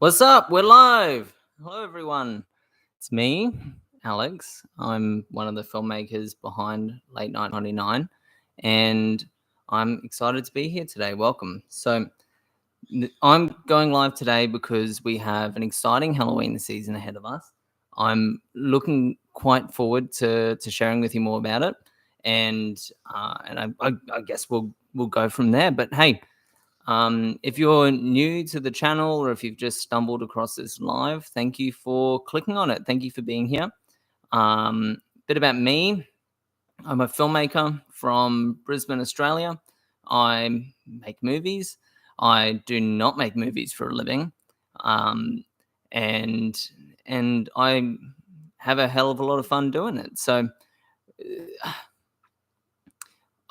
What's up? We're live. Hello, everyone. It's me, Alex. I'm one of the filmmakers behind Late Night 99, and I'm excited to be here today. Welcome. I'm going live today because we have an exciting Halloween season ahead of us. I'm looking quite forward to sharing with you more about it, and I guess we'll go from there. But hey. If you're new to the channel or if you've just stumbled across this live, thank you for clicking on it. Thank you for being here. Bit about me. I'm a filmmaker from Brisbane, Australia. I make movies. I do not make movies for a living. And I have a hell of a lot of fun doing it. So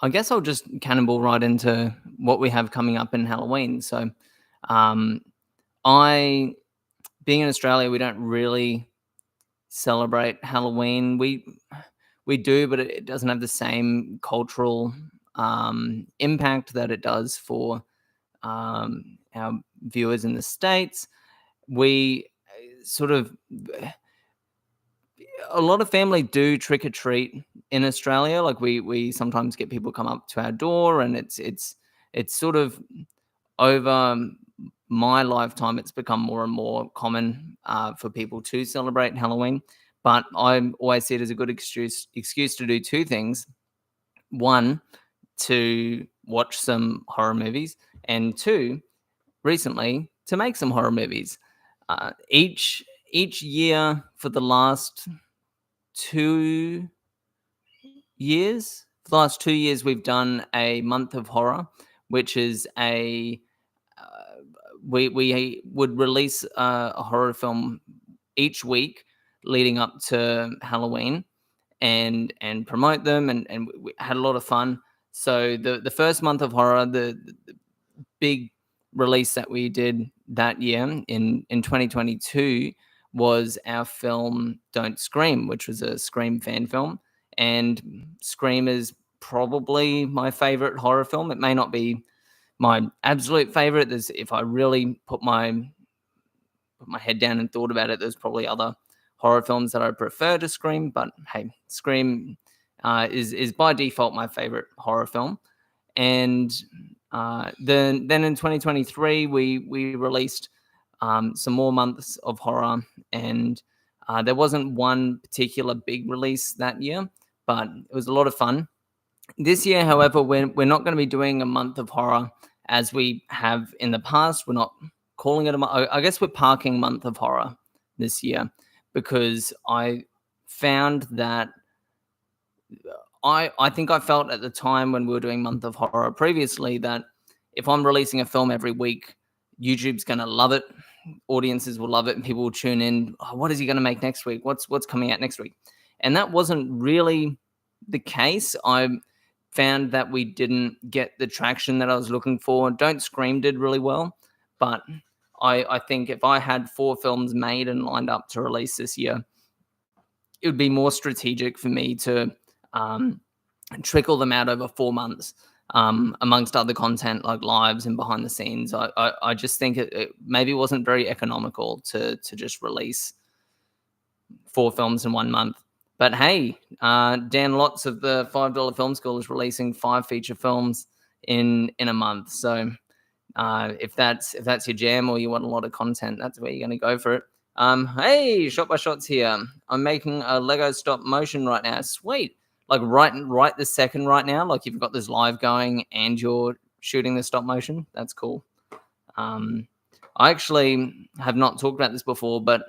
I guess I'll just cannonball right into what we have coming up in Halloween. So, being in Australia, we don't really celebrate Halloween. We do, but it doesn't have the same cultural impact that it does for our viewers in the States. We sort of a lot of family do trick or treat in Australia. Like we sometimes get people come up to our door, and it's sort of over my lifetime, it's become more and more common for people to celebrate Halloween. But I always see it as a good excuse to do two things: one, to watch some horror movies, and two, recently to make some horror movies. Each year for the last 2 years. For the last 2 years, we've done a month of horror, which is we would release a horror film each week leading up to Halloween, and promote them, and we had a lot of fun. So the first month of horror, the big release that we did that year in 2022 was our film Don't Scream, which was a Scream fan film. And Scream is probably my favorite horror film. It may not be my absolute favorite. If I really put my head down and thought about it, there's probably other horror films that I prefer to Scream. But hey, Scream is by default my favorite horror film. And then in 2023, we released some more months of horror, and there wasn't one particular big release that year, but it was a lot of fun. This year, however, we're not going to be doing a month of horror as we have in the past. We're not calling it I guess we're parking month of horror this year, because I found that I think I felt at the time when we were doing month of horror previously that if I'm releasing a film every week, YouTube's going to love it. Audiences will love it, and people will tune in. Oh, what is he going to make next week? What's coming out next week? And that wasn't really the case. I found that we didn't get the traction that I was looking for. Don't Scream did really well, but I think if I had 4 films made and lined up to release this year, it would be more strategic for me to trickle them out over 4 months, amongst other content like lives and behind the scenes. I just think it maybe wasn't very economical to just release 4 films in 1 month. But hey, Dan Lotz of the $5 Film School is releasing 5 feature films in a month. So if that's your jam, or you want a lot of content, that's where you're going to go for it. Hey, Shot by Shots here. I'm making a Lego stop motion right now. Sweet. Like right this second right now. Like you've got this live going and you're shooting the stop motion. That's cool. I actually have not talked about this before, but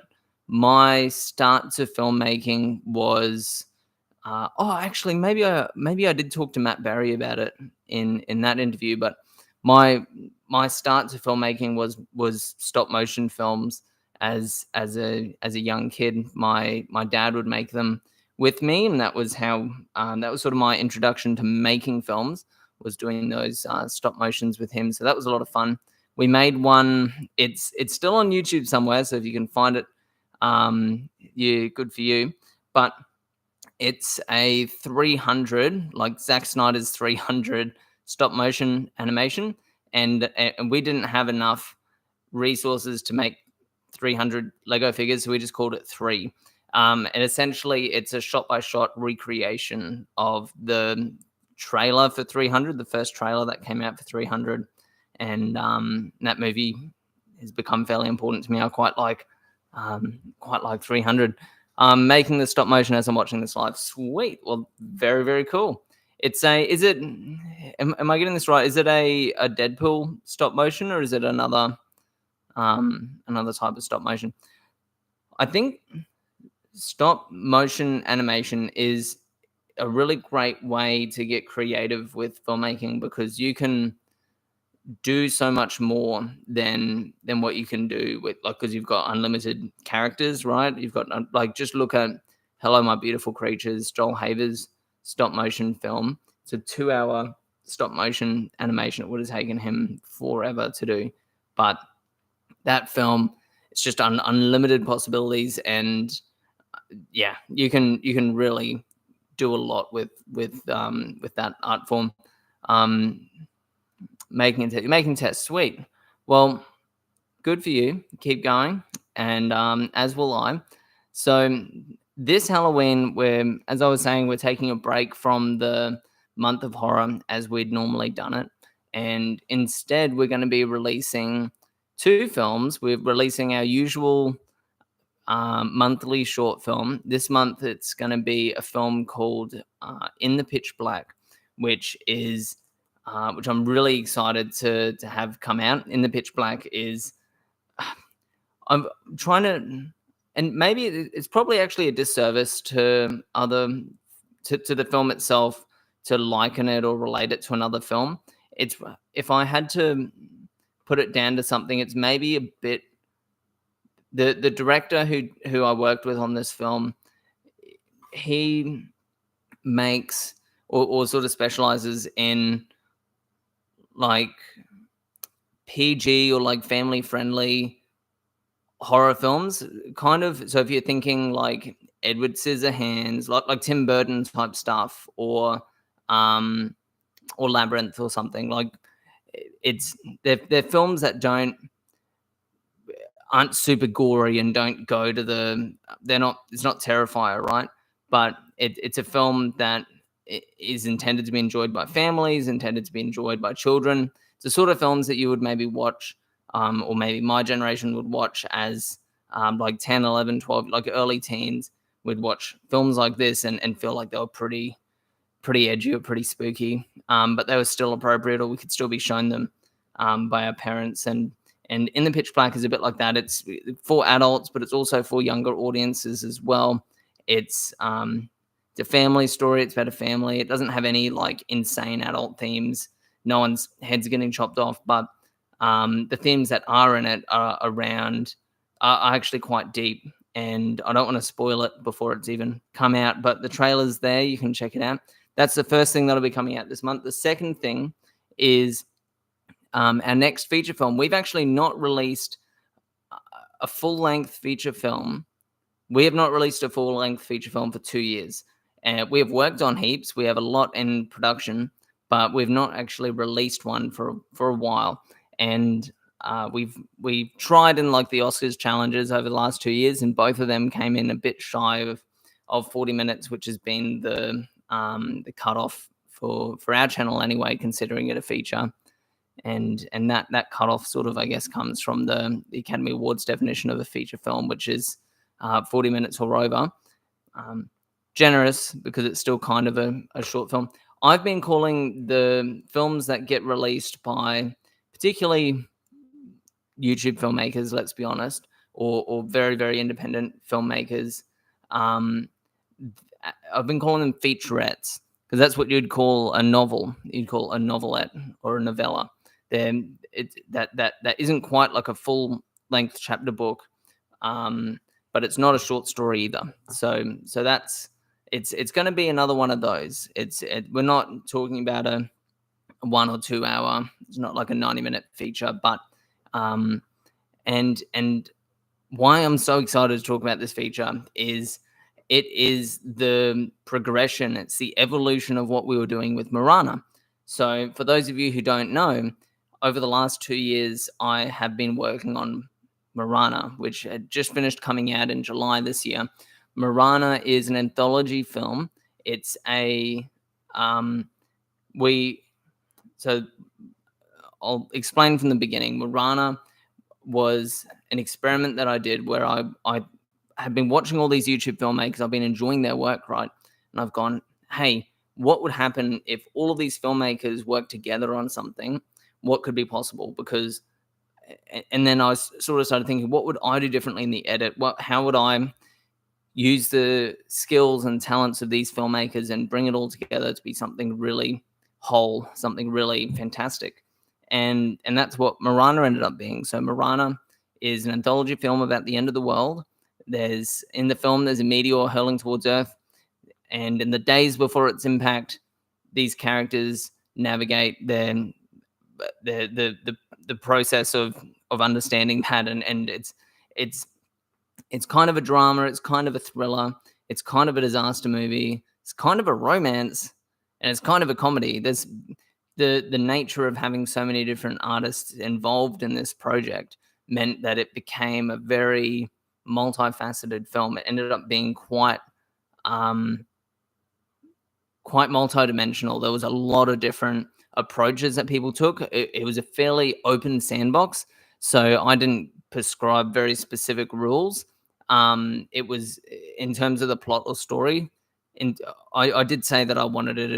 my start to filmmaking was actually maybe I did talk to Matt Barry about it in that interview, but my start to filmmaking was stop motion films. As a young kid, my dad would make them with me, and that was how that was sort of my introduction to making films, was doing those stop motions with him. So that was a lot of fun. We made one. It's still on YouTube somewhere, so if you can find it, yeah, good for you. But it's a 300, like Zack Snyder's 300 stop motion animation, and we didn't have enough resources to make 300 Lego figures, so we just called it 3. And essentially, it's a shot-by-shot recreation of the trailer for 300, the first trailer that came out for 300. And that movie has become fairly important to me. I quite like 300. Making the stop motion as I'm watching this live. Sweet. Well, very, very cool. Am I getting this right? Is it a Deadpool stop motion, or is it another type of stop motion? I think stop motion animation is a really great way to get creative with filmmaking, because you can do so much more than what you can do with, like, because you've got unlimited characters, right? You've got, like, just look at Hello My Beautiful Creatures, Joel Haver's stop motion film. It's a 2-hour stop motion animation. It would have taken him forever to do, but that film, it's just unlimited possibilities. And yeah, you can really do a lot with that art form. Making tests, sweet. Well, good for you. Keep going, and as will I. So this Halloween, as I was saying, we're taking a break from the month of horror as we'd normally done it, and instead we're going to be releasing 2 films. We're releasing our usual monthly short film. This month it's going to be a film called In the Pitch Black, which I'm really excited to have come out. In the Pitch Black is I'm trying to, and maybe it's probably actually a disservice to the film itself to liken it or relate it to another film. It's, if I had to put it down to something, it's maybe a bit, the director who I worked with on this film, he makes or sort of specializes in like PG or like family friendly horror films, kind of. So if you're thinking like Edward Scissorhands, like Tim Burton type stuff, or Labyrinth or something, like they're films that aren't super gory and don't go to it's not Terrifier, right? But it's a film that is intended to be enjoyed by families, intended to be enjoyed by children. It's the sort of films that you would maybe watch, or maybe my generation would watch as like 10, 11, 12, like early teens would watch films like this and feel like they were pretty edgy or pretty spooky, but they were still appropriate, or we could still be shown them by our parents. And In the Pitch Black is a bit like that. It's for adults, but it's also for younger audiences as well. It's a family story. It's about a family. It doesn't have any like insane adult themes. No one's heads are getting chopped off, but the themes that are in it are actually quite deep. And I don't want to spoil it before it's even come out, but the trailer's there. You can check it out. That's the first thing that'll be coming out this month. The second thing is our next feature film. We've actually not released a full-length feature film. We have not released a full-length feature film for 2 years. We have worked on heaps. We have a lot in production, but we've not actually released one for a while. And we've tried in like the Oscars challenges over the last 2 years, and both of them came in a bit shy of 40 minutes, which has been the cutoff for our channel anyway, considering it a feature. And that cutoff sort of, I guess, comes from the Academy Awards definition of a feature film, which is 40 minutes or over. Generous, because it's still kind of a short film. I've been calling the films that get released by particularly YouTube filmmakers, let's be honest, or very, very independent filmmakers. I've been calling them featurettes, because that's what you'd call a novel. You'd call a novelette or a novella. Then that isn't quite like a full length chapter book, but it's not a short story either. So that's it's going to be another one of those. We're not talking about a 1 or 2 hour. It's not like a 90-minute feature, but and why I'm so excited to talk about this feature is it is the progression. It's the evolution of what we were doing with MORANA. So for those of you who don't know, over the last 2 years, I have been working on MORANA, which had just finished coming out in July this year. MORANA is an anthology film. It's a we so I'll explain from the beginning. MORANA was an experiment that I did where I had been watching all these YouTube filmmakers. I've been enjoying their work, right? And I've gone, hey, what would happen if all of these filmmakers worked together on something? What could be possible? Because, and then I sort of started thinking, what would I do differently in the edit? How would I use the skills and talents of these filmmakers and bring it all together to be something really whole, something really fantastic? And that's what MORANA ended up being. So MORANA is an anthology film about the end of the world. There's a meteor hurling towards Earth, and in the days before its impact, these characters navigate the process of understanding that, and it's kind of a drama, it's kind of a thriller, it's kind of a disaster movie, it's kind of a romance, and it's kind of a comedy. There's the nature of having so many different artists involved in this project meant that it became a very multifaceted film. It ended up being quite multidimensional. There was a lot of different approaches that people took. It was a fairly open sandbox, so I didn't prescribe very specific rules. It was in terms of the plot or story, and I did say that I wanted it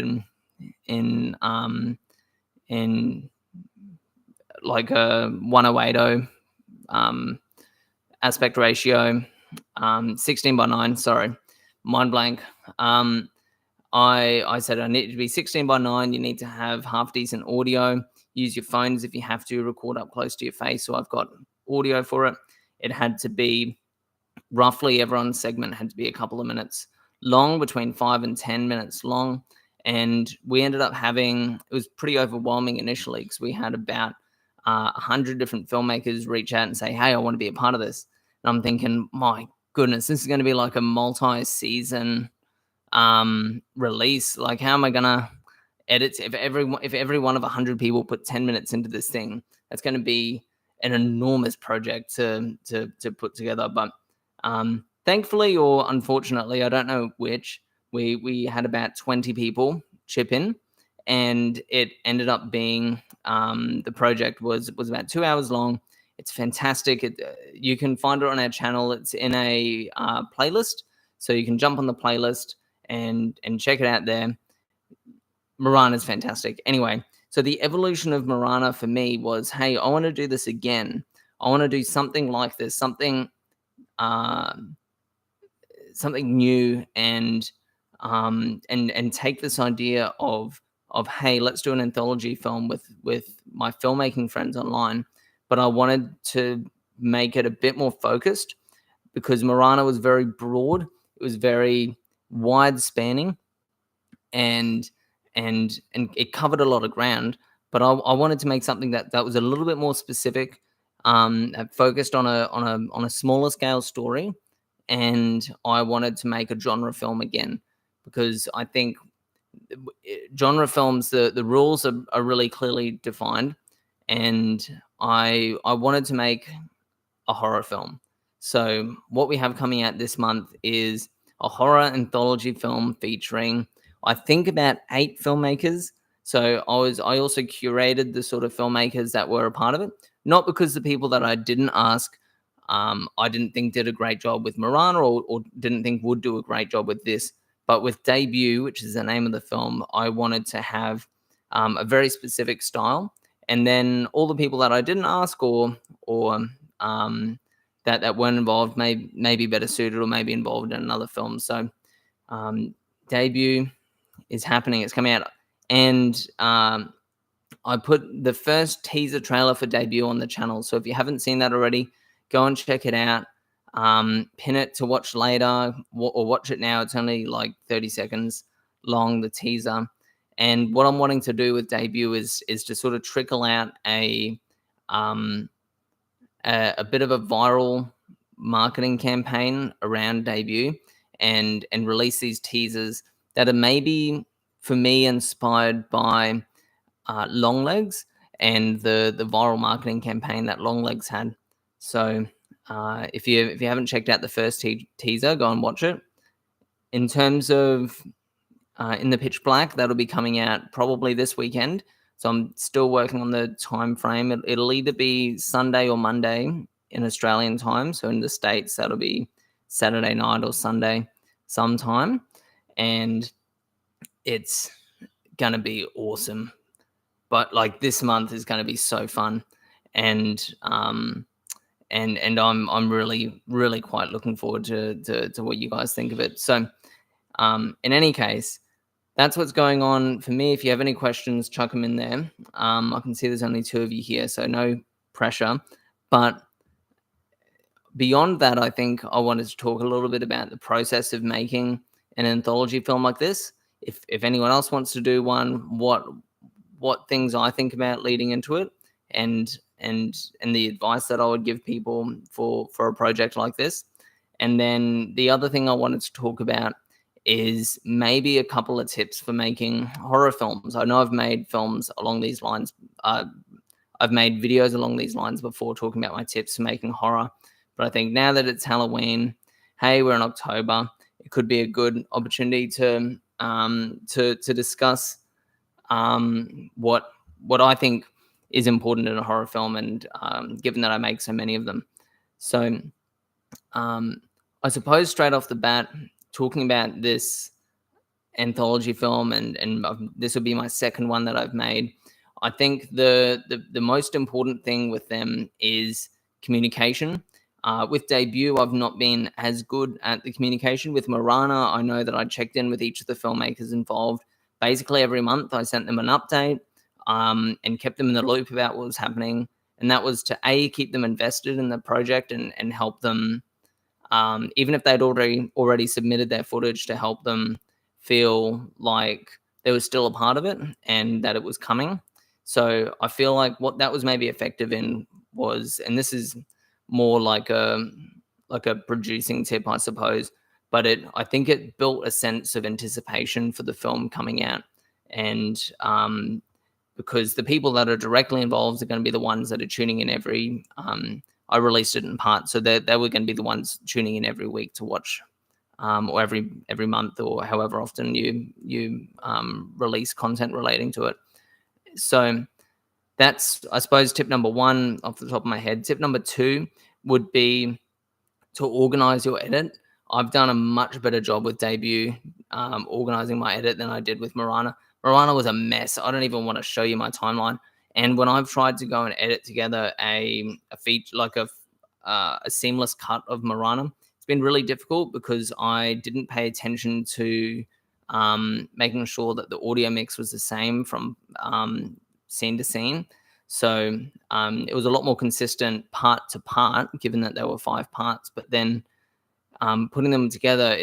in like a 1080 aspect ratio, 16:9. Sorry, mind blank. I said I need it to be 16:9. You need to have half decent audio. Use your phones if you have to. Record up close to your face. So I've got audio for it. It had to be roughly, everyone's segment had to be a couple of minutes long, between 5 and 10 minutes long. And we ended up it was pretty overwhelming initially because we had about 100 different filmmakers reach out and say, hey, I want to be a part of this. And I'm thinking, my goodness, this is going to be like a multi-season release. Like, how am I going to edit? If every one of 100 people put 10 minutes into this thing, that's going to be an enormous project to put together. But thankfully, or unfortunately, I don't know which, we had about 20 people chip in, and it ended up being the project was about 2 hours long. It's fantastic. You can find it on our channel. It's in a playlist, so you can jump on the playlist and check it out there. MORANA is fantastic. Anyway, so the evolution of MORANA for me was, hey, I want to do this again. I want to do something like this, something new, and take this idea of hey, let's do an anthology film with my filmmaking friends online. But I wanted to make it a bit more focused because MORANA was very broad. It was very wide spanning, and it covered a lot of ground. But I wanted to make something that was a little bit more specific, focused on a smaller scale story, and I wanted to make a genre film again because I think genre films, the rules are really clearly defined, and I wanted to make a horror film. So what we have coming out this month is a horror anthology film featuring, I think, about 8 filmmakers. So I also curated the sort of filmmakers that were a part of it, not because the people that I didn't ask, I didn't think did a great job with MORANA or didn't think would do a great job with this. But with Debut, which is the name of the film, I wanted to have a very specific style. And then all the people that I didn't ask or that weren't involved may be better suited or maybe involved in another film. So Debut is happening. It's coming out. And I put the first teaser trailer for Debut on the channel. So if you haven't seen that already, go and check it out. Pin it to watch later or watch it now. It's only like 30 seconds long, the teaser. And what I'm wanting to do with Debut is to sort of trickle out a bit of a viral marketing campaign around Debut and release these teasers that are maybe, for me, inspired by Longlegs and the viral marketing campaign that Longlegs had. So If you haven't checked out the first teaser, go and watch it. In terms of In the Pitch Black, that'll be coming out probably this weekend. So I'm still working on the time frame. It'll either be Sunday or Monday in Australian time. So in the States, that'll be Saturday night or Sunday sometime. And it's going to be awesome. But like this month is going to be so fun. And I'm really quite looking forward to what you guys think of it. So in any case, that's what's going on for me. If you have any questions, chuck them in there. I can see there's only 2 of you here, so no pressure. But beyond that, I think I wanted to talk a little bit about the process of making an anthology film like this. If anyone else wants to do one, what things I think about leading into it, and the advice that I would give people for a project like this. And then the other thing I wanted to talk about is maybe a couple of tips for making horror films. I know I've made films along these lines. I've made videos along these lines before talking about my tips for making horror. But I think now that it's Halloween, hey, we're in October, it could be a good opportunity to discuss what I think is important in a horror film, and given that I make so many of them. So I suppose straight off the bat, talking about this anthology film, and this will be my second one that I've made. I think the most important thing with them is communication. With Debut, I've not been as good at the communication. With MORANA, I know that I checked in with each of the filmmakers involved. Basically, every month I sent them an update and kept them in the loop about what was happening. And that was to, A, keep them invested in the project and help them, even if they'd already submitted their footage, to help them feel like they were still a part of it and that it was coming. So I feel like what that was maybe effective in was, and this is more like a producing tip, I suppose, but I think it built a sense of anticipation for the film coming out. And because the people that are directly involved are going to be the ones that are tuning in every I released it in part, so they were going to be the ones tuning in every week to watch, or every month, or however often you release content relating to it. So that's, I suppose, tip number 1 off the top of my head. Tip number 2 would be to organize your edit. I've done a much better job with Debut organizing my edit than I did with MORANA. MORANA was a mess. I don't even want to show you my timeline. And when I've tried to go and edit together a feature, like a seamless cut of MORANA, it's been really difficult because I didn't pay attention to making sure that the audio mix was the same from scene to scene. So it was a lot more consistent part to part, given that there were 5 parts. But then putting them together,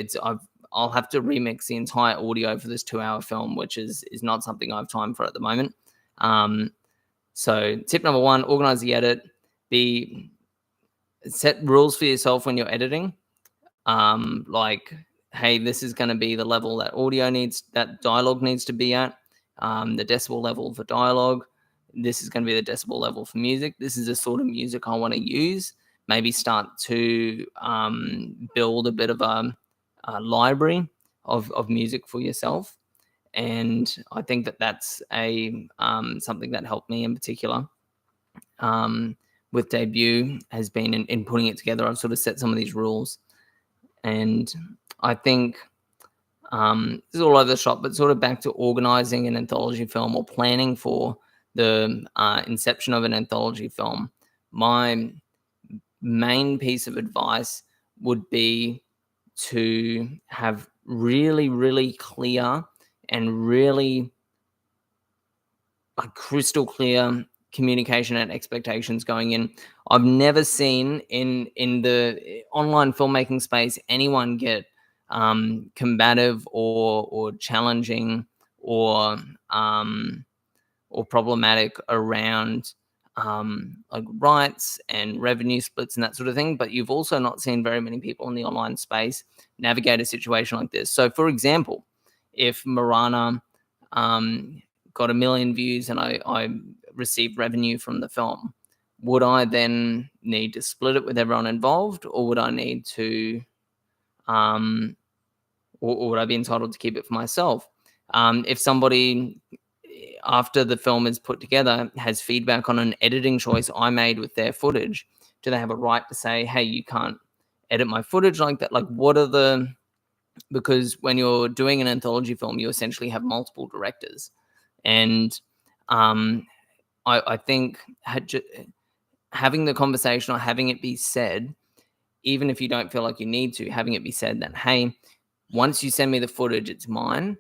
I'll have to remix the entire audio for this 2-hour film, which is not something I have time for at the moment. So tip number 1, organize the edit. Set rules for yourself when you're editing. Like, hey, this is going to be the level that that dialogue needs to be at, the decibel level for dialogue. This is going to be the decibel level for music. This is the sort of music I want to use. Maybe start to build a bit of a library of music for yourself. And I think that that's something that helped me in particular with Debut, has been in putting it together. I've sort of set some of these rules. And I think this is all over the shop, but sort of back to organizing an anthology film or planning for the inception of an anthology film. My main piece of advice would be to have really, really clear and really crystal clear communication and expectations going in. I've never seen in the online filmmaking space anyone get combative or challenging or problematic around like rights and revenue splits and that sort of thing. But you've also not seen very many people in the online space navigate a situation like this. So, for example, if MORANA got 1 million views and I received revenue from the film, would I then need to split it with everyone involved, or would I need to, or would I be entitled to keep it for myself? If somebody, after the film is put together, has feedback on an editing choice I made with their footage, do they have a right to say, hey, you can't edit my footage like that? Like, what are the, because when you're doing an anthology film, you essentially have multiple directors. And I think having the conversation or having it be said, even if you don't feel like you need to, having it be said that, hey, once you send me the footage, it's mine,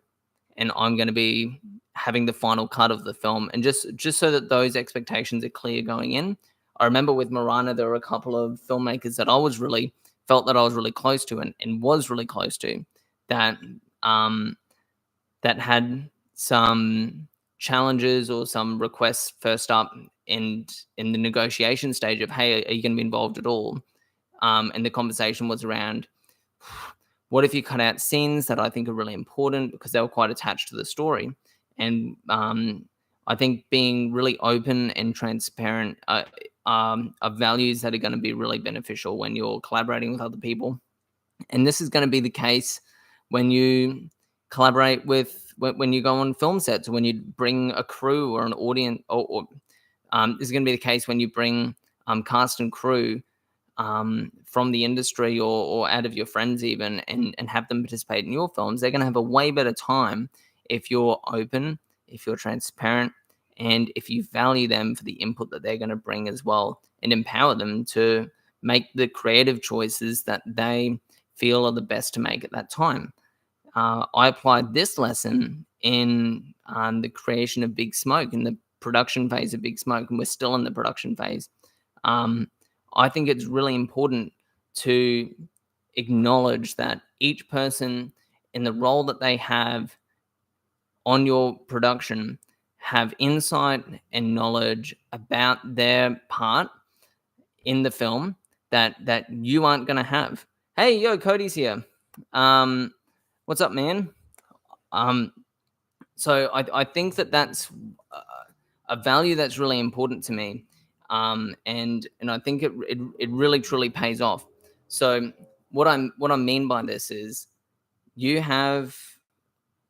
and I'm going to be having the final cut of the film. And just so that those expectations are clear going in. I remember with MORANA, there were a couple of filmmakers that I was really felt that I was really close to and was really close to that that had some challenges or some requests first up and in the negotiation stage of, hey, are you going to be involved at all? And the conversation was around, what if you cut out scenes that I think are really important because they were quite attached to the story? And I think being really open and transparent are values that are going to be really beneficial when you're collaborating with other people. And this is going to be the case when you collaborate with, when you go on film sets, when you bring a crew or an audience, or this is going to be the case when you bring cast and crew from the industry or out of your friends even, and have them participate in your films. They're going to have a way better time if you're open, if you're transparent, and if you value them for the input that they're going to bring as well, and empower them to make the creative choices that they feel are the best to make at that time. I applied this lesson in the creation of Big Smoke, in the production phase of Big Smoke, and we're still in the production phase. I think it's really important to acknowledge that each person in the role that they have on your production have insight and knowledge about their part in the film that you aren't going to have. Hey, yo, Cody's here. What's up, man? So I think that's a value that's really important to me. And I think it really truly pays off. So what I mean by this is, you have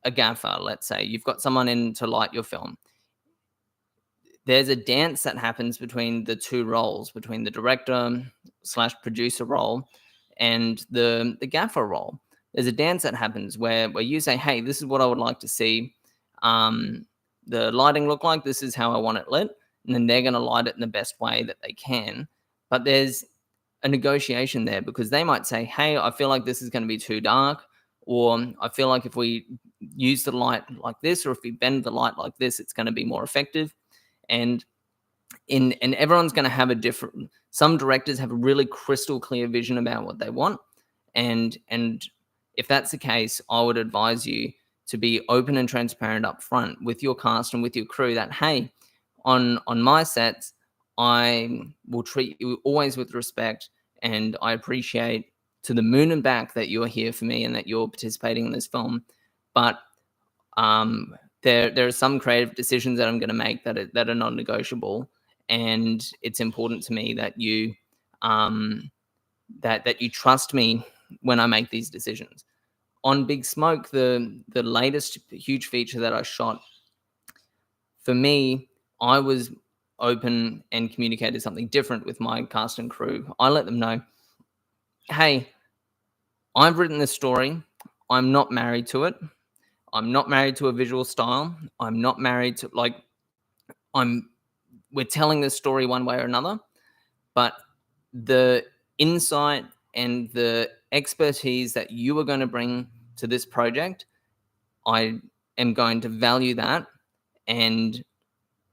a gaffer, let's say you've got someone in to light your film. There's a dance that happens between the two roles, between the director / producer role and the gaffer role. There's a dance that happens where you say, hey, this is what I would like to see the lighting look like. This is how I want it lit. And then they're going to light it in the best way that they can. But there's a negotiation there, because they might say, hey, I feel like this is going to be too dark, or I feel like if we use the light like this, or if we bend the light like this, it's going to be more effective. And everyone's going to have a different, some directors have a really crystal clear vision about what they want. And if that's the case, I would advise you to be open and transparent up front with your cast and with your crew that, hey, on my sets, I will treat you always with respect, and I appreciate to the moon and back that you're here for me and that you're participating in this film. But there are some creative decisions that I'm going to make that are non-negotiable, and it's important to me that you that you trust me when I make these decisions. On Big Smoke, the latest huge feature that I shot, for me, I was open and communicated something different with my cast and crew. I let them know, hey, I've written this story. I'm not married to it. I'm not married to a visual style. I'm not married to, like, we're telling this story one way or another, but the insight and the expertise that you are going to bring to this project, I am going to value that. And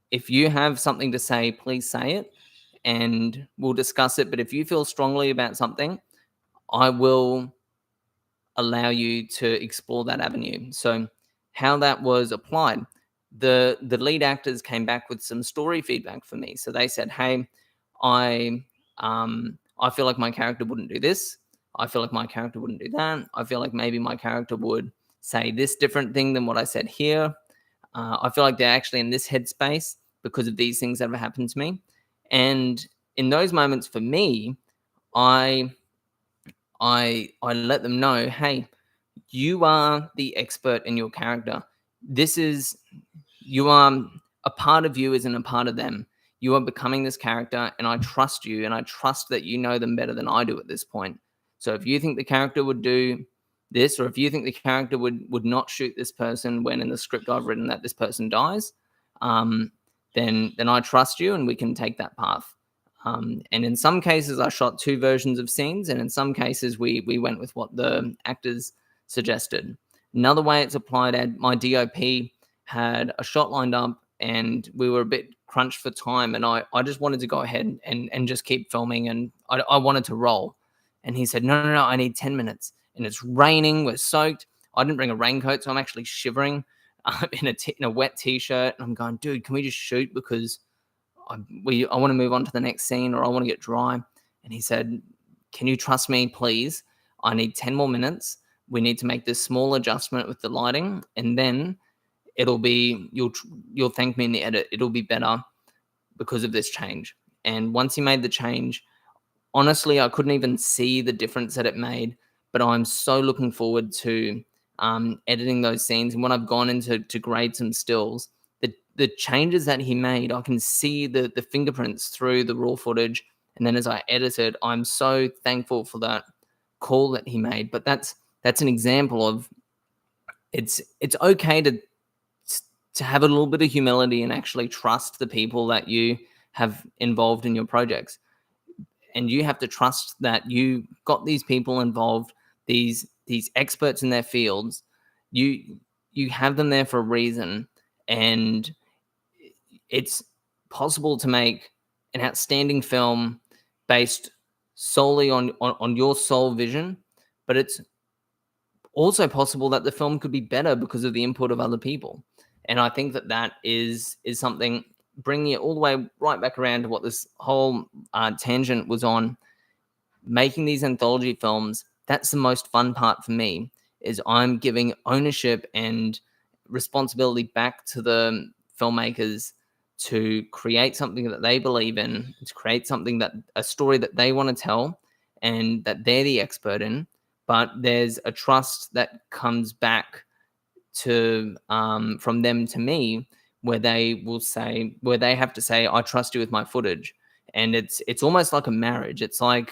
if you have something to say, please say it and we'll discuss it. But if you feel strongly about something, I will allow you to explore that avenue. So how that was applied, the lead actors came back with some story feedback for me. So they said, hey, I feel like my character wouldn't do this. I feel like my character wouldn't do that. I feel like maybe my character would say this different thing than what I said here. I feel like they're actually in this headspace because of these things that have happened to me. And in those moments for me, I I let them know, hey, you are the expert in your character. This is you are a part of you isn't a part of them. You are becoming this character, and I trust you, and I trust that you know them better than I do at this point. So if you think the character would do this, or if you think the character would not shoot this person when in the script I've written that this person dies, um, then I trust you, and we can take that path. And in some cases, I shot two versions of scenes, and in some cases, we went with what the actors suggested. Another way it's applied, my DOP had a shot lined up, and we were a bit crunched for time, and I just wanted to go ahead and just keep filming, and I wanted to roll. And he said, no, no, no, I need 10 minutes. And it's raining, we're soaked. I didn't bring a raincoat, so I'm actually shivering in a wet t-shirt. And I'm going, dude, can we just shoot? Because I want to move on to the next scene, or I want to get dry. And he said, can you trust me, please? I need 10 more minutes. We need to make this small adjustment with the lighting, and then you'll thank me in the edit. It'll be better because of this change. And once he made the change, honestly, I couldn't even see the difference that it made, but I'm so looking forward to editing those scenes. And when I've gone into to grade some stills, the changes that he made, I can see the fingerprints through the raw footage. And then as I edit it, I'm so thankful for that call that he made. But that's an example of it's okay to have a little bit of humility and actually trust the people that you have involved in your projects. And you have to trust that you got these people involved, these experts in their fields. You have them there for a reason, and it's possible to make an outstanding film based solely on your sole vision, but it's also possible that the film could be better because of the input of other people. And I think that is something, bringing it all the way right back around to what this whole tangent was on, making these anthology films. That's the most fun part for me, is I'm giving ownership and responsibility back to the filmmakers to create something that they believe in, to create a story that they want to tell and that they're the expert in. But there's a trust that comes back to from them to me, where they have to say, I trust you with my footage. And it's almost like a marriage. It's like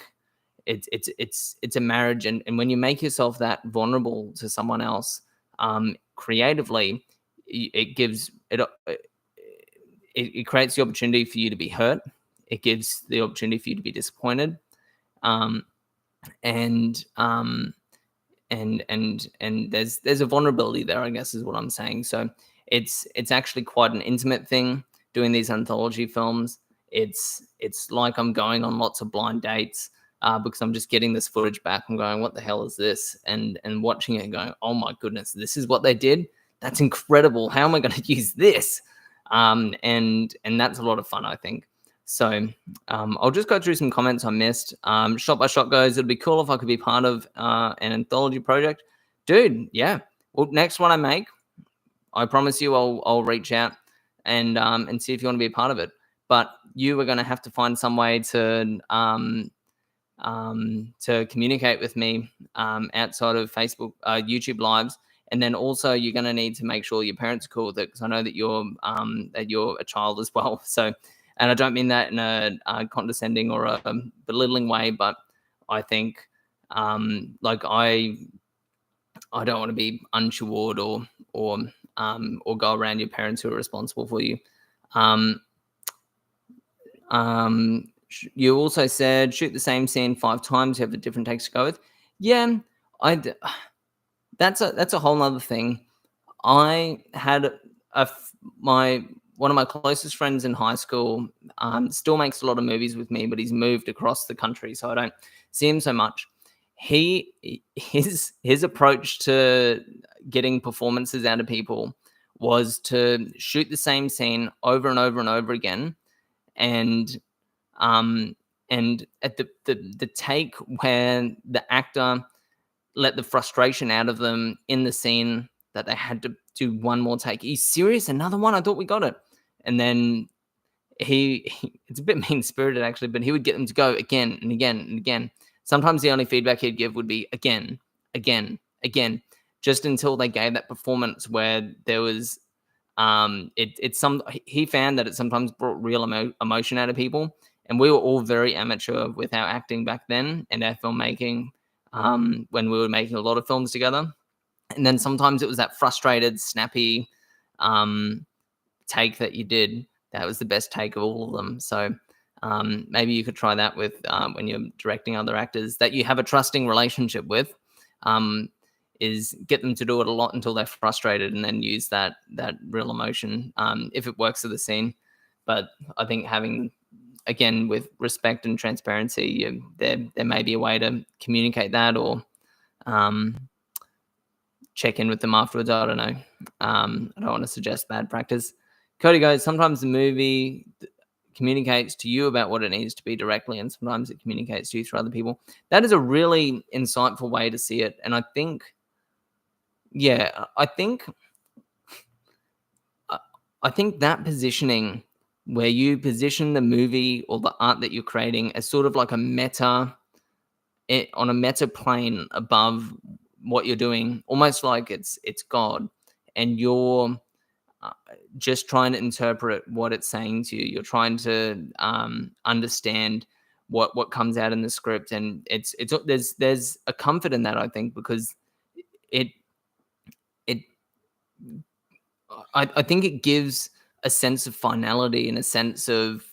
it's a marriage, and when you make yourself that vulnerable to someone else, creatively, it gives it creates the opportunity for you to be hurt. It gives the opportunity for you to be disappointed, um, and there's a vulnerability there, I guess, is what I'm saying. So it's actually quite an intimate thing doing these anthology films. It's like I'm going on lots of blind dates, because I'm just getting this footage back. I'm going, what the hell is this? And watching it and going, oh my goodness, this is what they did. That's incredible. How am I going to use this? And that's a lot of fun, I think. So I'll just go through some comments I missed. Shot by Shot goes, it'd be cool if I could be part of an anthology project. Dude, yeah. Well, next one I make, I promise you I'll reach out and see if you want to be a part of it. But you are going to have to find some way to communicate with me outside of Facebook, YouTube lives. And then also you're going to need to make sure your parents are cool with it, because I know that you're a child as well. So, and I don't mean that in a condescending or a belittling way, but I think like I don't want to be untoward or go around your parents who are responsible for you. You also said shoot the same scene 5 times. You have a different takes to go with. Yeah, that's a whole nother thing. I had one of my closest friends in high school, still makes a lot of movies with me, but he's moved across the country, so I don't see him so much. His approach to getting performances out of people was to shoot the same scene over and over and over again, and at the take where the actor let the frustration out of them in the scene that they had to do one more take. Are you serious? Another one? I thought we got it. And then it's a bit mean spirited actually, but he would get them to go again and again and again. Sometimes the only feedback he'd give would be again, again, again, just until they gave that performance where there was he found that it sometimes brought real emotion out of people, and we were all very amateur with our acting back then and our filmmaking when we were making a lot of films together. And then sometimes it was that frustrated, snappy take that you did. That was the best take of all of them. So maybe you could try that with when you're directing other actors that you have a trusting relationship with. Is get them to do it a lot until they're frustrated, and then use that real emotion if it works for the scene. But I think having, again, with respect and transparency, there may be a way to communicate that, or check in with them afterwards. I don't know. I don't want to suggest bad practice. Cody goes, sometimes the movie communicates to you about what it needs to be directly, and sometimes it communicates to you through other people. That is a really insightful way to see it. And I think, I think that positioning, where you position the movie or the art that you're creating as sort of like on a meta plane above what you're doing, almost like it's God, and you're just trying to interpret what it's saying to you. You're trying to understand what comes out in the script, and there's a comfort in that, I think, because I think it gives a sense of finality and a sense of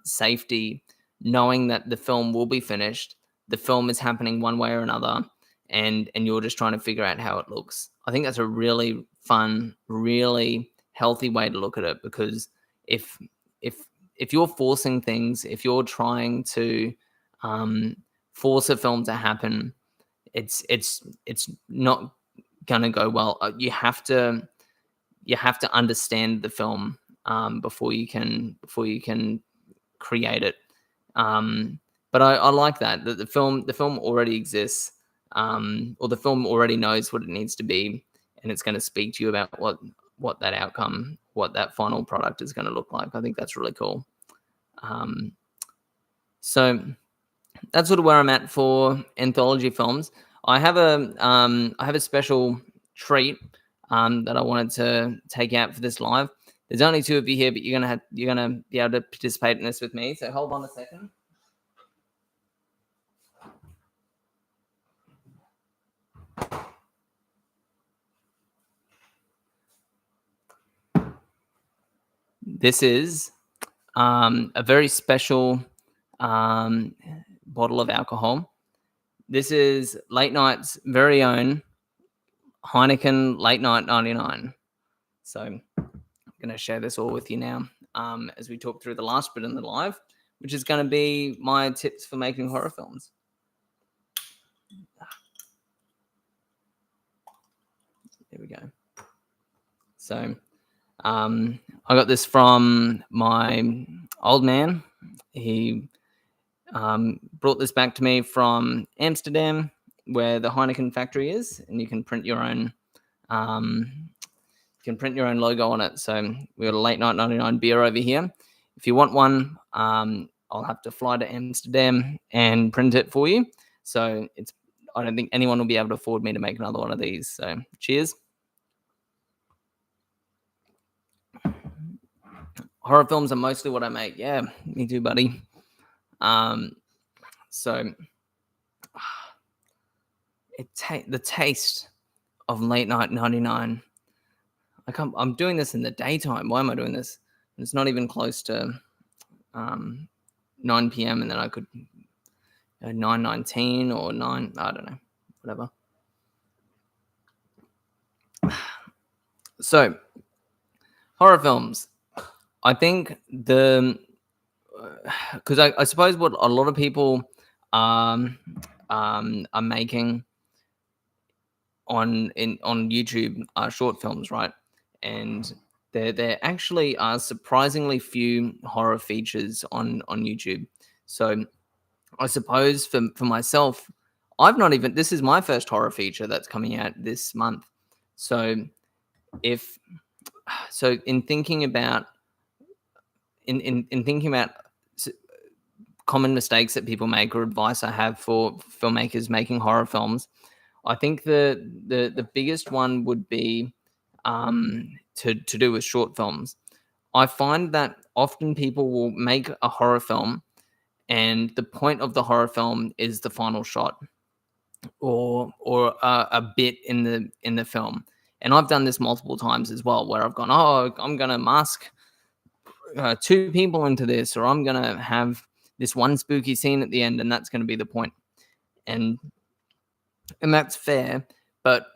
safety, knowing that the film will be finished, the film is happening one way or another, and you're just trying to figure out how it looks. I think that's a really fun, really healthy way to look at it, because if you're forcing things, if you're trying to force a film to happen, it's not gonna go well. You have to understand the film before you can create it. But I like that the film already exists, or the film already knows what it needs to be, and it's going to speak to you about what that outcome, what that final product is going to look like. I think that's really cool. So that's sort of where I'm at for anthology films. I have a special treat that I wanted to take out for this live. There's only 2 of you here, but you're gonna be able to participate in this with me. So hold on a second. This is a very special bottle of alcohol. This is Late Night's very own Heineken Late Night 99. So I'm going to share this all with you now as we talk through the last bit in the live, which is going to be my tips for making horror films. There we go. So I got this from my old man. He brought this back to me from Amsterdam, where the Heineken factory is, and you can print your own logo on it. So we got a Late Night 99 beer over here. If you want one, I'll have to fly to Amsterdam and print it for you. So I don't think anyone will be able to afford me to make another one of these. So cheers. Horror films are mostly what I make. Yeah, me too, buddy. So the taste of Late Night 99. I'm doing this in the daytime. Why am I doing this? It's not even close to 9 p.m. and then I could 9:19 or 9. I don't know, whatever. So horror films. I think because I suppose what a lot of people are making on YouTube are short films, right? And there actually are surprisingly few horror features on YouTube. So I suppose for myself, this is my first horror feature that's coming out this month. So in thinking about in thinking about common mistakes that people make or advice I have for filmmakers making horror films, I think the biggest one would be to do with short films. I find that often people will make a horror film, and the point of the horror film is the final shot or a bit in the film. And I've done this multiple times as well, where I've gone, oh, I'm gonna mask two people into this, or I'm gonna have this one spooky scene at the end, and that's gonna be the point. And that's fair, but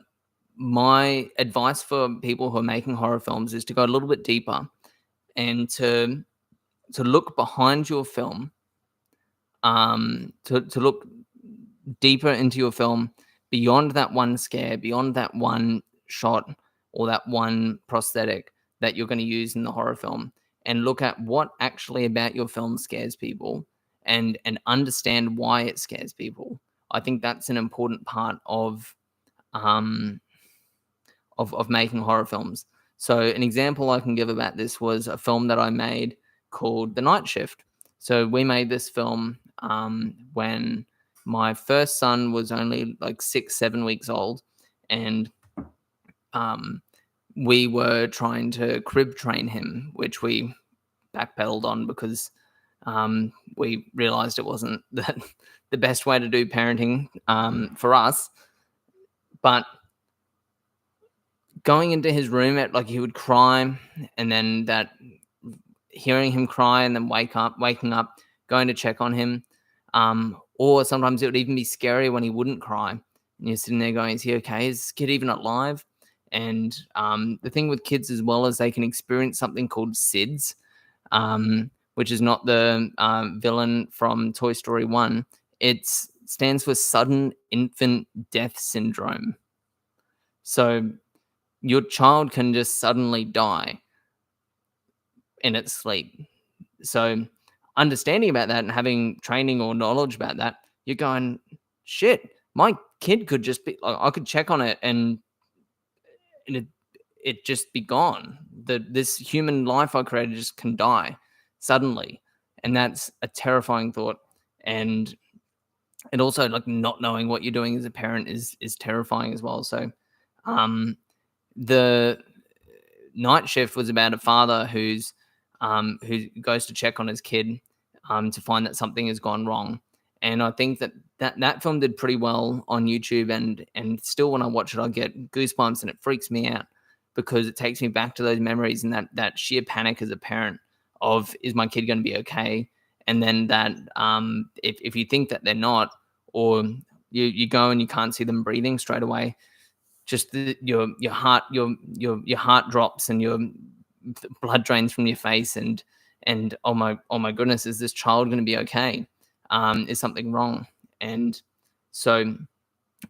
my advice for people who are making horror films is to go a little bit deeper and to look behind your film, to look deeper into your film beyond that one scare, beyond that one shot or that one prosthetic that you're going to use in the horror film, and look at what actually about your film scares people, and understand why it scares people. I think that's an important part um of making horror films. So an example I can give about this was a film that I made called The Night Shift. So we made this film when my first son was only like 6, 7 weeks old, and we were trying to crib train him, which we backpedaled on because we realized it wasn't the best way to do parenting for us. But going into his room at like he would cry, and then that hearing him cry and then waking up, going to check on him. Or sometimes it would even be scary when he wouldn't cry. And you're sitting there going, is he okay? Is this kid even alive? And the thing with kids as well is they can experience something called SIDS, which is not the villain from Toy Story 1. It stands for Sudden Infant Death Syndrome. So your child can just suddenly die in its sleep. So understanding about that and having training or knowledge about that, you're going, shit, my kid could just be, I could check on it and it just be gone. This human life I created just can die suddenly. And that's a terrifying thought. And also like not knowing what you're doing as a parent is terrifying as well. So the Night Shift was about a father who goes to check on his kid to find that something has gone wrong. And I think that film did pretty well on YouTube, and still when I watch it, I get goosebumps and it freaks me out because it takes me back to those memories and that sheer panic as a parent of, is my kid going to be okay? And then that if you think that they're not, or you go and you can't see them breathing straight away, just your heart drops and your blood drains from your face, and oh my goodness, is this child going to be okay? Is something wrong? And so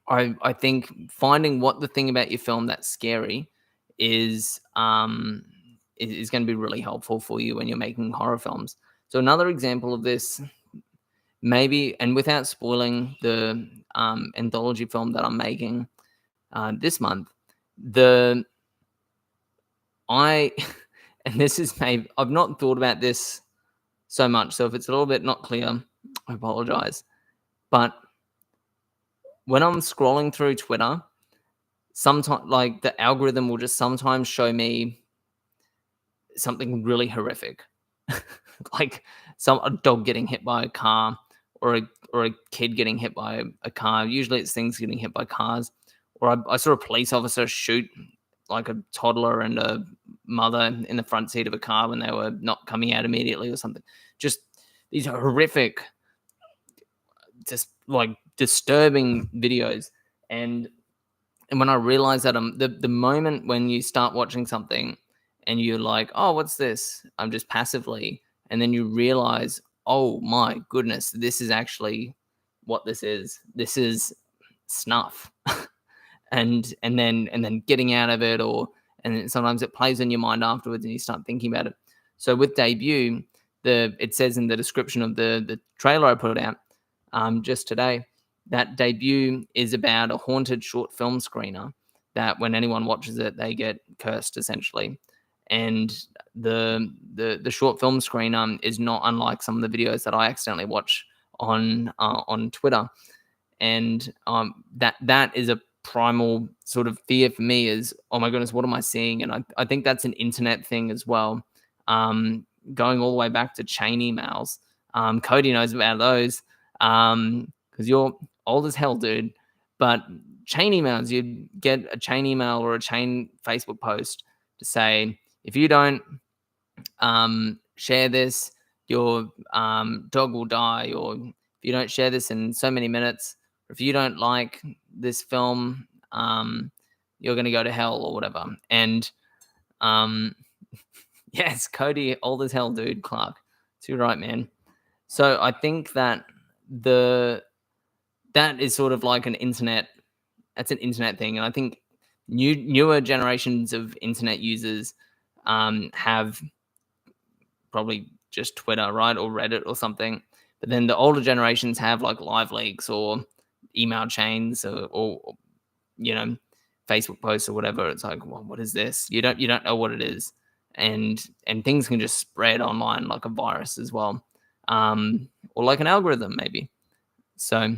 I think finding what the thing about your film that's scary is going to be really helpful for you when you're making horror films. So another example of this, maybe, and without spoiling the anthology film that I'm making this month, and this is maybe, I've not thought about this so much, so if it's a little bit not clear, I apologize. But when I'm scrolling through Twitter, sometimes like the algorithm will just sometimes show me something really horrific, like a dog getting hit by a car, or a kid getting hit by a car. Usually it's things getting hit by cars. Or I saw a police officer shoot like a toddler and a mother in the front seat of a car when they were not coming out immediately or something. Just these horrific, just like disturbing videos. And when I realized that the moment when you start watching something and you're like, oh, what's this? I'm just passively. And then you realize, oh my goodness, this is actually what this is. This is snuff. and then getting out of it, and then sometimes it plays in your mind afterwards and you start thinking about it. So with Debut, it says in the description of the trailer I put out just today, that Debut is about a haunted short film screener that when anyone watches it, they get cursed essentially. and the short film screener is not unlike some of the videos that I accidentally watch on Twitter. And that is a primal sort of fear for me is, oh my goodness, what am I seeing? And I think that's an internet thing as well. Going all the way back to chain emails. Cody knows about those because you're old as hell, dude. But chain emails, you'd get a chain email or a chain Facebook post to say, if you don't share this, your dog will die, or if you don't share this in so many minutes, or if you don't like this film, you're going to go to hell or whatever. And yes, Cody, old as hell, dude, Clark. Too right, man. So I think that that is sort of like an internet. That's an internet thing, and I think newer generations of internet users have probably just Twitter, right, or Reddit or something. But then the older generations have like live leaks or email chains or Facebook posts or whatever. It's like, well, what is this? You don't know what it is, and things can just spread online like a virus as well, or like an algorithm maybe. So.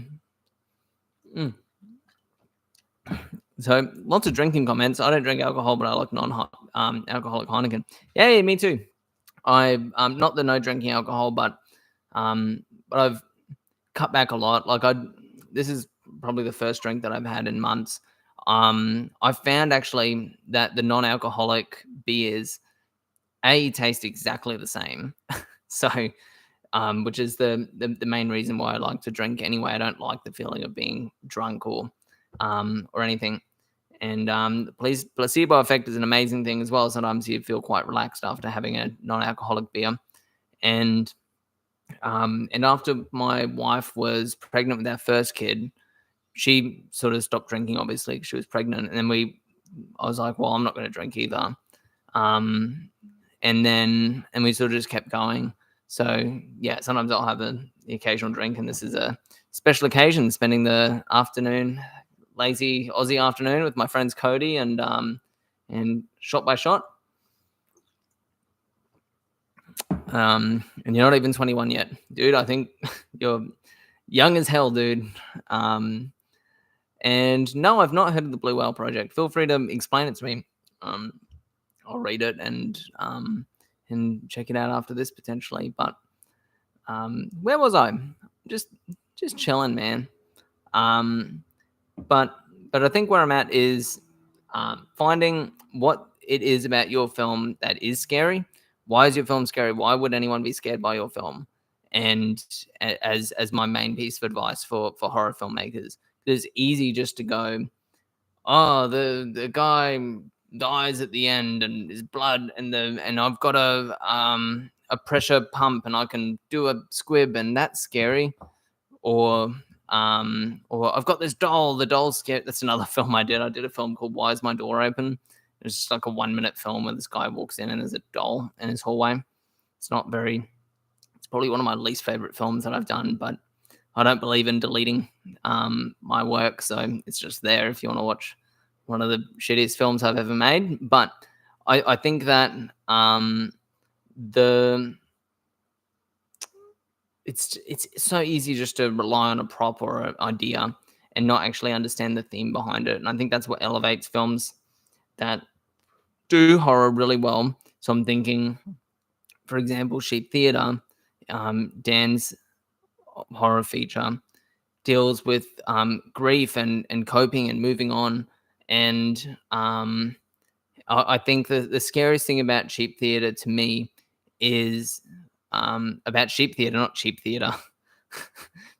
So lots of drinking comments. I don't drink alcohol, but I like non-alcoholic Heineken. Yeah, me too. I'm not the no drinking alcohol, but I've cut back a lot. This is probably the first drink that I've had in months. I found actually that the non-alcoholic beers taste exactly the same. So, which is the main reason why I like to drink anyway. I don't like the feeling of being drunk or anything. And placebo effect is an amazing thing as well. Sometimes you feel quite relaxed after having a non-alcoholic beer. And after my wife was pregnant with our first kid, she sort of stopped drinking, obviously, because she was pregnant. And then I was like, well, I'm not going to drink either. And we sort of just kept going. So yeah, sometimes I'll have the occasional drink, and this is a special occasion, spending the afternoon, lazy Aussie afternoon with my friends Cody and Shot by Shot. And you're not even 21 yet, dude. I think you're young as hell, dude. And no, I've not heard of the Blue Whale Project. Feel free to explain it to me. I'll read it and check it out after this potentially. But where was I? Just chilling, man. But I think where I'm at is finding what it is about your film that is scary. Why is your film scary? Why would anyone be scared by your film? And as my main piece of advice for horror filmmakers, it's easy just to go, oh, the guy dies at the end and his blood and I've got a pressure pump and I can do a squib and that's scary. Or I've got this doll. The doll's scared. That's another film I did. I did a film called Why Is My Door Open? It's just like a 1-minute film where this guy walks in and there's a doll in his hallway. It's probably one of my least favorite films that I've done, but I don't believe in deleting my work, so it's just there if you want to watch one of the shittiest films I've ever made. But I think that it's so easy just to rely on a prop or an idea and not actually understand the theme behind it. And I think that's what elevates films that do horror really well. So I'm thinking, for example, Sheep Theater, Dan's horror feature, deals with grief and coping and moving on. And I think the scariest thing about Sheep Theater to me is about Sheep Theater, not Cheap Theater.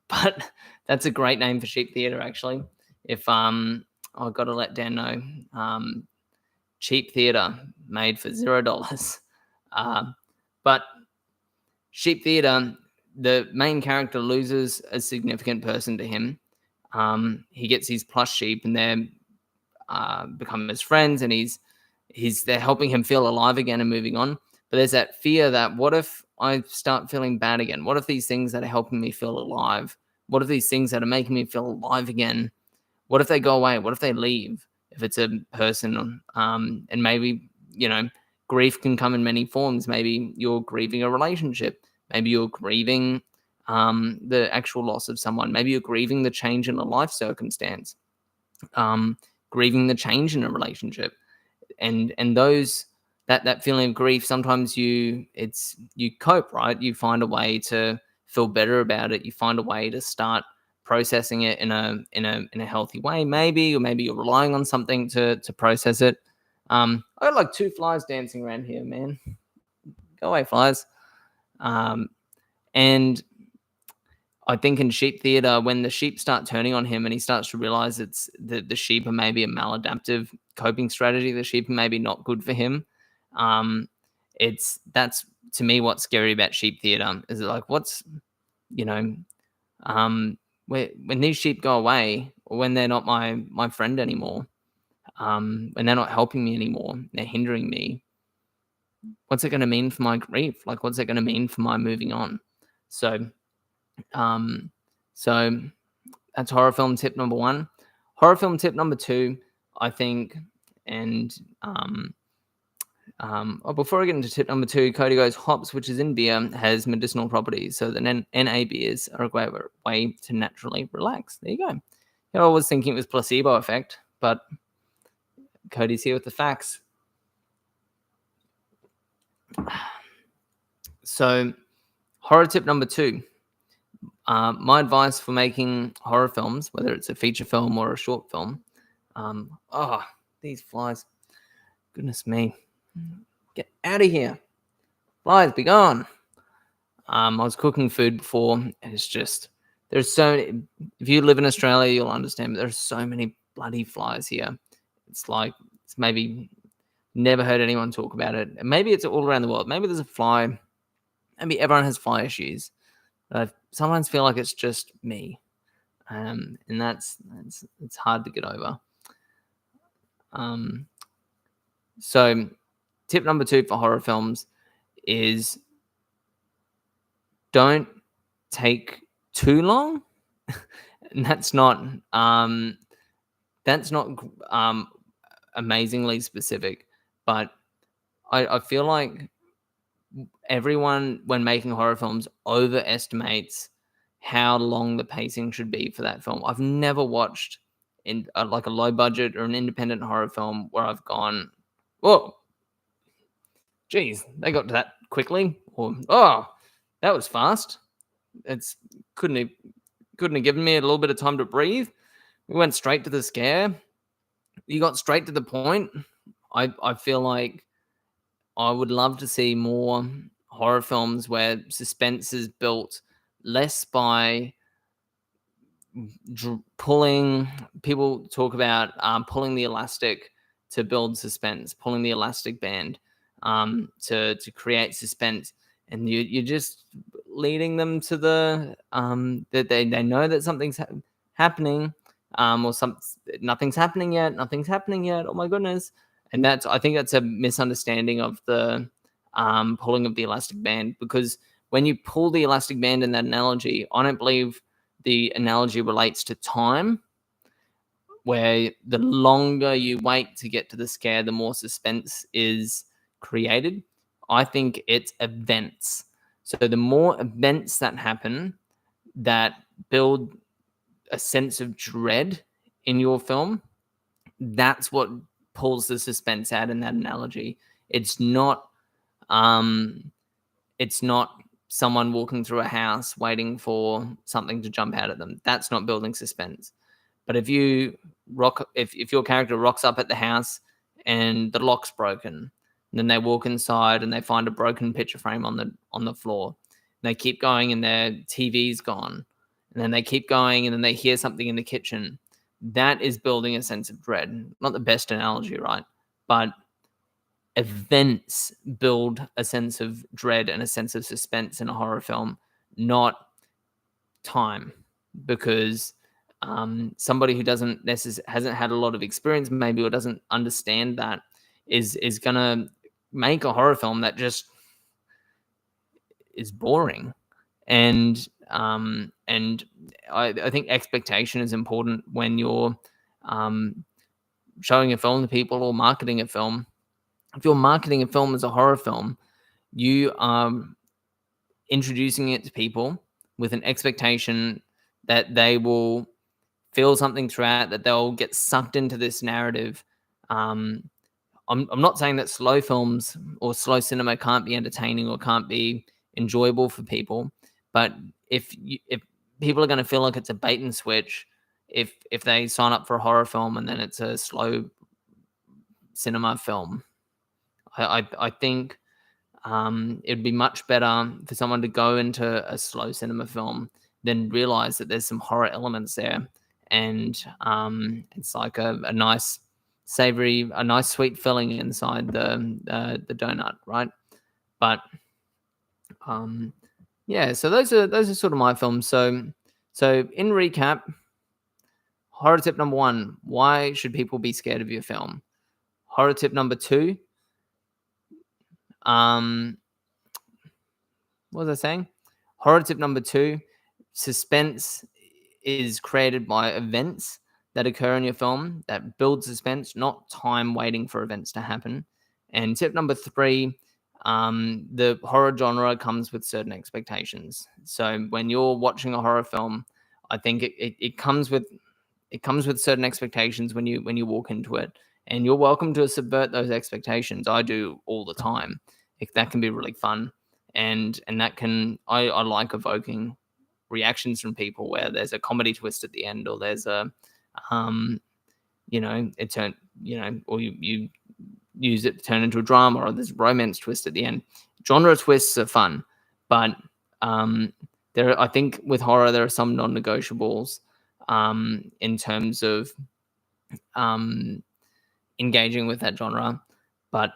But that's a great name for Sheep Theater, actually. If I've got to let Dan know. Cheap Theater, made for $0. But Sheep Theater, the main character loses a significant person to him. He gets his plush sheep and they're become his friends, and they're helping him feel alive again and moving on. But there's that fear that, what if I start feeling bad again? What if these things that are helping me feel alive, what if these things that are making me feel alive again, what if they go away? What if they leave? If it's a person, and maybe, grief can come in many forms. Maybe you're grieving a relationship. Maybe you're grieving the actual loss of someone. Maybe you're grieving the change in a life circumstance, grieving the change in a relationship, and those that feeling of grief. Sometimes you cope, right? You find a way to feel better about it. You find a way to start processing it in a healthy way, maybe, or maybe you're relying on something to process it. I got like 2 flies dancing around here, man. Go away, flies. And I think in sheep theater, when the sheep start turning on him and he starts to realize it's the sheep are maybe a maladaptive coping strategy, the sheep are maybe not good for him. That's to me what's scary about sheep theater. Is it like, what's, you know, when these sheep go away, or when they're not my friend anymore, when they're not helping me anymore, they're hindering me. What's it going to mean for my grief? Like, what's it going to mean for my moving on? So that's horror film tip number 1. Horror film tip number 2, I think, and before I get into tip number 2, Cody goes, hops, which is in beer, has medicinal properties. So the NA beers are a great way to naturally relax. There you go. I was thinking it was placebo effect, but Cody's here with the facts. So horror tip number 2. My advice for making horror films, whether it's a feature film or a short film, these flies, goodness me, get out of here, flies, be gone. I was cooking food before, and it's just, there's so many, if you live in Australia, you'll understand, but there's so many bloody flies here. It's like, it's maybe never heard anyone talk about it. And maybe it's all around the world. Maybe there's a fly, maybe everyone has fly issues. But I sometimes feel like it's just me. And it's hard to get over. So tip number 2 for horror films is don't take too long. And that's not amazingly specific, but I feel like everyone, when making horror films, overestimates how long the pacing should be for that film. I've never watched in like a low budget or an independent horror film where I've gone, whoa, geez, they got to that quickly, or that was fast. It's couldn't have given me a little bit of time to breathe. We went straight to the scare. You got straight to the point. I feel like I would love to see more horror films where suspense is built less by pulling. People talk about pulling the elastic to build suspense, pulling the elastic band to create suspense, and you're just leading them to the that they know that something's happening, or nothing's happening yet. Oh my goodness. And I think that's a misunderstanding of the pulling of the elastic band, because when you pull the elastic band in that analogy, I don't believe the analogy relates to time, where the longer you wait to get to the scare, the more suspense is created. I think it's events. So the more events that happen that build a sense of dread in your film, that's what pulls the suspense out in that analogy. It's not someone walking through a house waiting for something to jump out at them. That's not building suspense. But if your character rocks up at the house and the lock's broken, and then they walk inside and they find a broken picture frame on the floor, and they keep going and their TV's gone, and then they keep going and then they hear something in the kitchen, that is building a sense of dread. Not the best analogy, right? But events build a sense of dread and a sense of suspense in a horror film, not time. Because somebody who hasn't had a lot of experience, maybe, or doesn't understand that, is gonna make a horror film that just is boring. And I think expectation is important when you're showing a film to people or marketing a film. if you're marketing a film as a horror film, you are introducing it to people with an expectation that they will feel something throughout, that they'll get sucked into this narrative. Um, I'm not saying that slow films or slow cinema can't be entertaining or can't be enjoyable for people, but if people are going to feel like it's a bait and switch, if they sign up for a horror film and then it's a slow cinema film, I think it'd be much better for someone to go into a slow cinema film than realize that there's some horror elements there, and it's like a nice savory, a nice sweet filling inside the donut, right? But yeah, so those are sort of my films. So in recap, horror tip number one: why should people be scared of your film? Horror tip number two: um, what was I saying? Horror tip number two: suspense is created by events that occur in your film that build suspense, not time waiting for events to happen. And tip number three: the horror genre comes with certain expectations. So when you're watching a horror film, I think it comes with certain expectations when you walk into it, and you're welcome to subvert those expectations. I do all the time. That can be really fun, and that can I like evoking reactions from people where there's a comedy twist at the end, or there's a it turned, or you use it to turn into a drama, or there's a romance twist at the end. Genre twists are fun, but I think with horror there are some non-negotiables in terms of engaging with that genre. But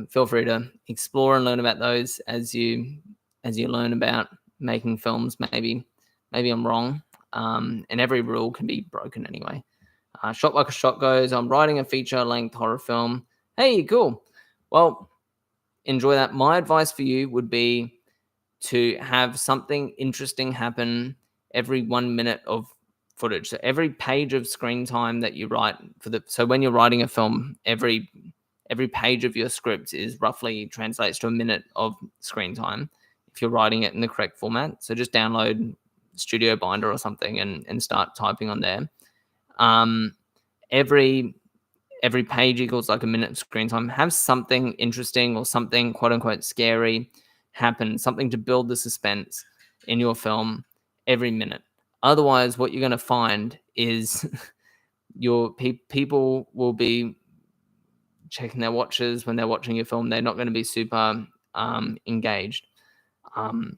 feel free to explore and learn about those as you learn about making films. Maybe I'm wrong, and every rule can be broken anyway. Shot like a shot goes, I'm writing a feature-length horror film. Hey, cool. Well, enjoy that. My advice for you would be to have something interesting happen every 1 minute of footage. So every page of screen time that you write so when you're writing a film, every page of your script is roughly translates to a minute of screen time if you're writing it in the correct format. So just download Studio Binder or something and start typing on there. Every page equals like a minute of screen time. Have something interesting or something quote unquote scary happen, something to build the suspense in your film every minute. Otherwise, what you're going to find is your people will be checking their watches when they're watching your film. They're not going to be super engaged. And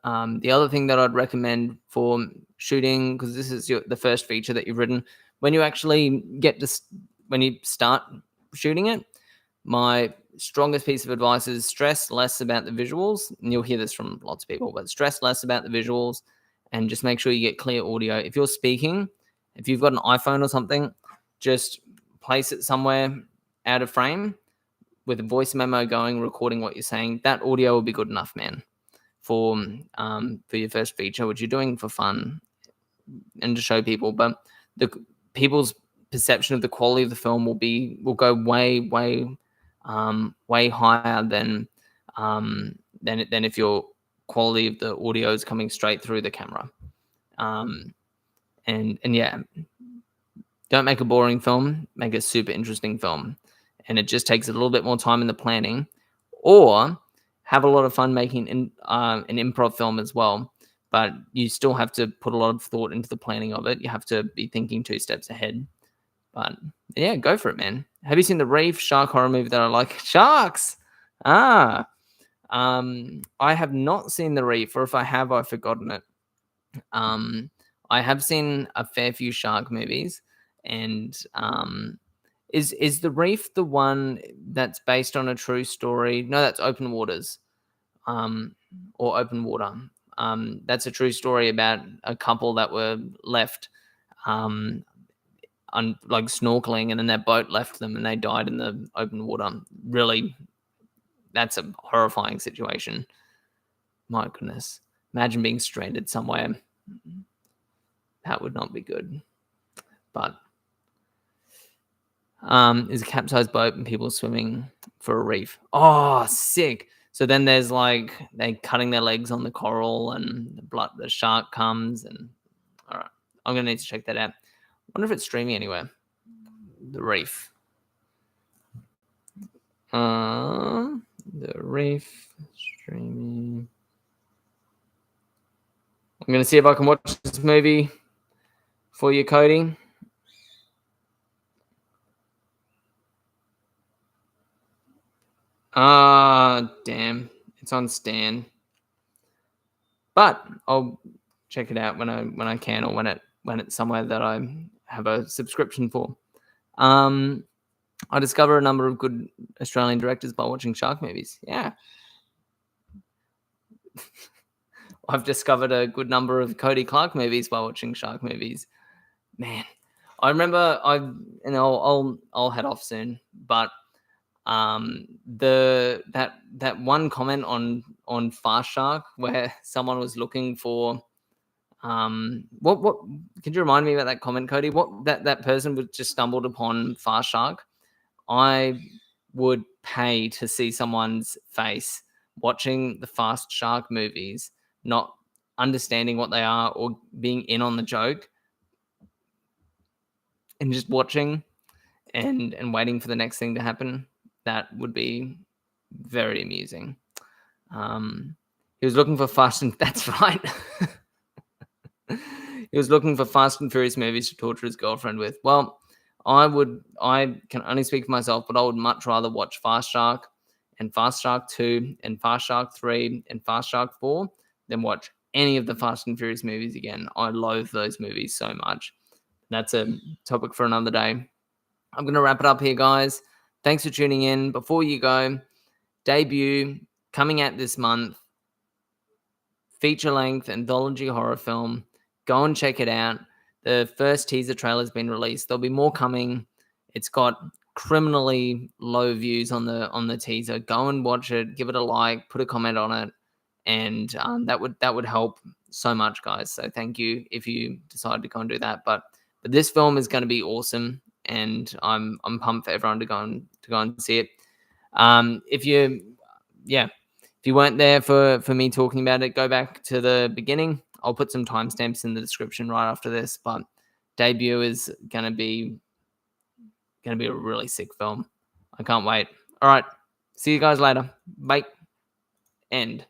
the other thing that I'd recommend for shooting, because this is the first feature that you've written, when you actually when you start shooting it, my strongest piece of advice is stress less about the visuals. And you'll hear this from lots of people, but stress less about the visuals and just make sure you get clear audio. If you're speaking, if you've got an iPhone or something, just place it somewhere out of frame with a voice memo going, recording what you're saying. That audio will be good enough, man, for your first feature, which you're doing for fun and to show people. But the people's perception of the quality of the film will go way higher than if your quality of the audio is coming straight through the camera. And yeah, don't make a boring film, make a super interesting film. And it just takes a little bit more time in the planning, or have a lot of fun making an improv film as well. But you still have to put a lot of thought into the planning of it. You have to be thinking 2 steps ahead. But yeah, go for it, man. Have you seen The Reef, shark horror movie that I like? Sharks! I have not seen The Reef, or if I have, I've forgotten it. I have seen a fair few shark movies, and is The Reef the one that's based on a true story? No, that's Open Waters, or Open Water. That's a true story about a couple that were left like snorkeling, and then their boat left them and they died in the open water. Really, that's a horrifying situation. My goodness. Imagine being stranded somewhere. That would not be good. But Is a capsized boat and people swimming for a reef. Oh, sick. So then there's like they cutting their legs on the coral and the shark comes and all right. I'm gonna need to check that out. Wonder if it's streaming anywhere. The reef. The reef streaming. I'm gonna see if I can watch this movie for you, Cody. Damn. It's on Stan. But I'll check it out when I can or when it's somewhere that I have a subscription for. I discover a number of good Australian directors by watching shark movies. Yeah. I've discovered a good number of Cody Clark movies by watching shark movies. Man, I remember I'll head off soon, but that one comment on Fast Shark where someone was looking for what can you remind me about that comment, Cody? What that person would just stumbled upon Fast Shark. I would pay to see someone's face watching the Fast Shark movies, not understanding what they are or being in on the joke, and just watching and waiting for the next thing to happen. That would be very amusing. He was looking for Fast and that's right. He was looking for Fast and Furious movies to torture his girlfriend with. Well, I can only speak for myself, but I would much rather watch Fast Shark and Fast Shark 2 and Fast Shark 3 and Fast Shark 4 than watch any of the Fast and Furious movies again. I loathe those movies so much. That's a topic for another day. I'm going to wrap it up here, guys. Thanks for tuning in. Before you go, debut coming out this month, feature-length anthology horror film. Go and check it out. The first teaser trailer has been released. There'll be more coming. It's got criminally low views on the teaser. Go and watch it. Give it a like. Put a comment on it, and that would help so much, guys. So thank you if you decide to go and do that. But this film is going to be awesome, and I'm pumped for everyone to go and see it. If you weren't there for me talking about it, go back to the beginning. I'll put some timestamps in the description right after this, but debut is gonna be a really sick film. I can't wait. All right. See you guys later. Bye. End.